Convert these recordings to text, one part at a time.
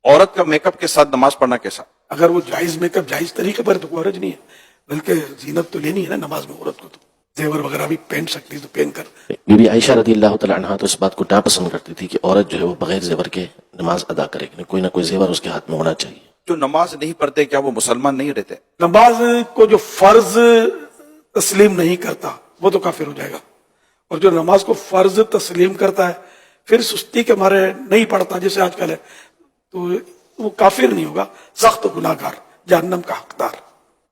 عورت کا make up کے ساتھ نماز پڑھنا کیسا؟ اگر وہ جائز میک اپ جائز طریقے پر تو کوئی حرج نہیں ہے، بلکہ زینت تو لینی ہے نا نماز میں عورت کو، تو زیور وغیرہ بھی پہن سکتی تو پہن کر. بی بی عائشہ رضی اللہ تعالیٰ عنہ تو اس بات کو ناپسند کرتی تھی کہ عورت جو ہے وہ بغیر زیور کے نماز ادا کرے، کوئی نہ کوئی زیور اس کے ہاتھ میں ہونا چاہیے. جو نماز نہیں پڑھتے کیا وہ مسلمان نہیں رہتے؟ نماز کو جو فرض تسلیم نہیں کرتا وہ تو کافر ہو جائے گا، اور جو نماز کو فرض تسلیم کرتا ہے پھر سستی کے مارے نہیں پڑھتا جیسے آج کل ہے، تو وہ کافر نہیں ہوگا، سخت گناہ گار، جہنم کا حقدار.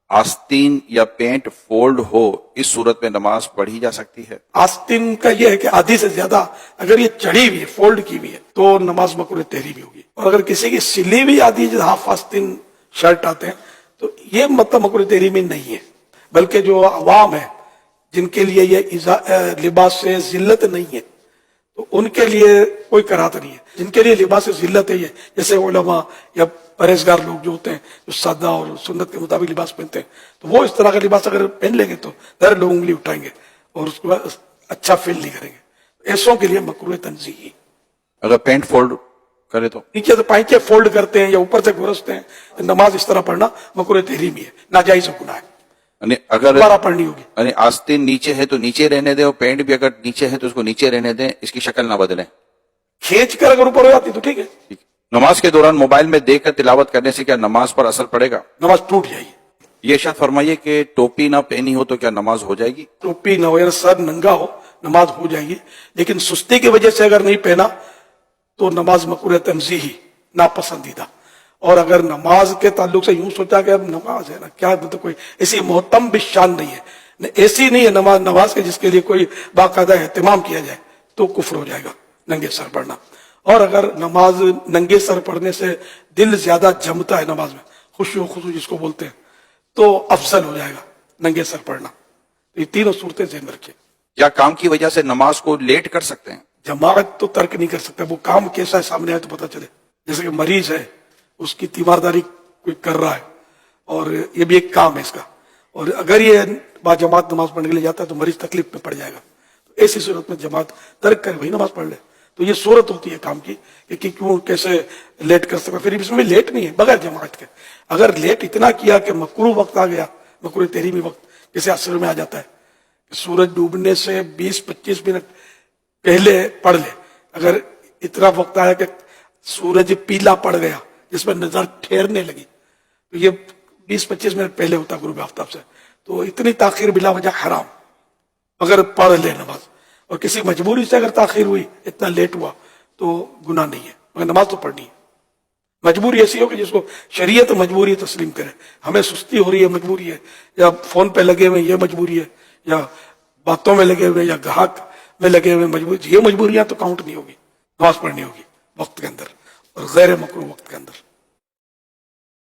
آستین یا پینٹ فولڈ ہو اس صورت میں نماز پڑھی جا سکتی ہے؟ آستین کا یہ ہے کہ آدھی سے زیادہ اگر یہ چڑھی ہوئی ہے، فولڈ کی ہوئی ہے، تو نماز مکروہ تحریمی ہوگی. اور اگر کسی کی سلی ہوئی آدھی ہاف آستین شرٹ آتے ہیں تو یہ مطلب مکروہ تحریمی نہیں ہے، بلکہ جو عوام ہے جن کے لیے یہ لباس سے ذلت نہیں ہے تو ان کے لیے کوئی کراہت نہیں ہے. جن کے لیے لباس سے ذلت ہے، یہ جیسے علماء یا پرہیزگار لوگ جو ہوتے ہیں جو سادہ اور سنت کے مطابق لباس پہنتے ہیں، تو وہ اس طرح کا لباس اگر پہن لیں گے تو ظاہر لوگ انگلی اٹھائیں گے اور اس کو اچھا فیل نہیں کریں گے. ایسوں کے لیے مکروہ تنزیہی. اگر پینٹ فولڈ کرے تو نیچے سے پائچے فولڈ کرتے ہیں یا اوپر سے گرستے ہیں، نماز اس طرح پڑھنا مکروہ تحریمی ہے، ناجائز گناہ ہے، یعنی اگر دوبارہ پڑھنی ہوگی. یعنی آستین نیچے ہے تو نیچے رہنے دیں، اور پینٹ بھی اگر نیچے ہے تو اس کو نیچے رہنے دیں، اس کی شکل نہ بدلیں. کھینچ کر اگر اوپر ہو جاتی تو ٹھیک ہے. نماز کے دوران موبائل میں دیکھ کر تلاوت کرنے سے کیا نماز پر اثر پڑے گا؟ نماز ٹوٹ جائے گی. یہ ارشاد فرمائیے کہ ٹوپی نہ پہنی ہو تو کیا نماز ہو جائے گی؟ ٹوپی نہ ہو یا سر ننگا ہو نماز ہو جائے گی، لیکن سستی کی وجہ سے اگر نہیں پہنا تو نماز مکروہ تنزیہی، ناپسندیدہ. اور اگر نماز کے تعلق سے یوں سوچا کہ اب نماز ہے نا کیا تو کوئی ایسی محتم بھی شان نہیں ہے، ایسی نہیں ہے نماز کے جس کے لیے کوئی باقاعدہ اہتمام کیا جائے، تو کفر ہو جائے گا ننگے سر پڑھنا. اور اگر نماز ننگے سر پڑھنے سے دل زیادہ جمتا ہے، نماز میں خوشی و خضوع جس کو بولتے ہیں، تو افضل ہو جائے گا ننگے سر پڑھنا. یہ تینوں صورتیں ذہن رکھیں. کیا کام کی وجہ سے نماز کو لیٹ کر سکتے ہیں؟ جماعت تو ترک نہیں کر سکتا، وہ کام کیسا ہے سامنے آئے تو پتہ چلے. جیسے کہ مریض ہے، اس کی تیمارداری کوئی کر رہا ہے اور یہ بھی ایک کام ہے اس کا، اور اگر یہ با جماعت نماز پڑھنے کے لیے جاتا ہے تو مریض تکلیف میں پڑ جائے گا. تو ایسی صورت میں جماعت ترک کر وہی نماز پڑھ لے. تو یہ صورت ہوتی ہے کام کی کہ کیوں کیسے لیٹ کر سکتا. پھر اس میں لیٹ نہیں ہے بغیر جماعت کے. اگر لیٹ اتنا کیا کہ مکروہ وقت آ گیا، مکروہ تحریمی وقت، جیسے عصر میں آ جاتا ہے کہ سورج ڈوبنے سے 20-25 منٹ پہلے پڑھ لے. اگر اتنا وقت آیا کہ سورج پیلا پڑ گیا جس میں نظر ٹھہرنے لگی، تو یہ 20-25 منٹ پہلے ہوتا غروب آفتاب سے، تو اتنی تاخیر بلا وجہ حرام. اگر پڑھ لے نماز، اور کسی مجبوری سے اگر تاخیر ہوئی، اتنا لیٹ ہوا، تو گناہ نہیں ہے، مگر نماز تو پڑھنی ہے. مجبوری ایسی ہو کہ جس کو شریعت مجبوری تسلیم کرے. ہمیں سستی ہو رہی ہے مجبوری ہے، یا فون پہ لگے ہوئے یہ مجبوری ہے، یا باتوں میں لگے ہوئے، یا گاہک میں لگے ہوئے مجبوری، یہ مجبوریاں تو کاؤنٹ نہیں ہوگی. نماز پڑھنی ہوگی وقت کے اندر اور غیر مکروہ وقت کے اندر.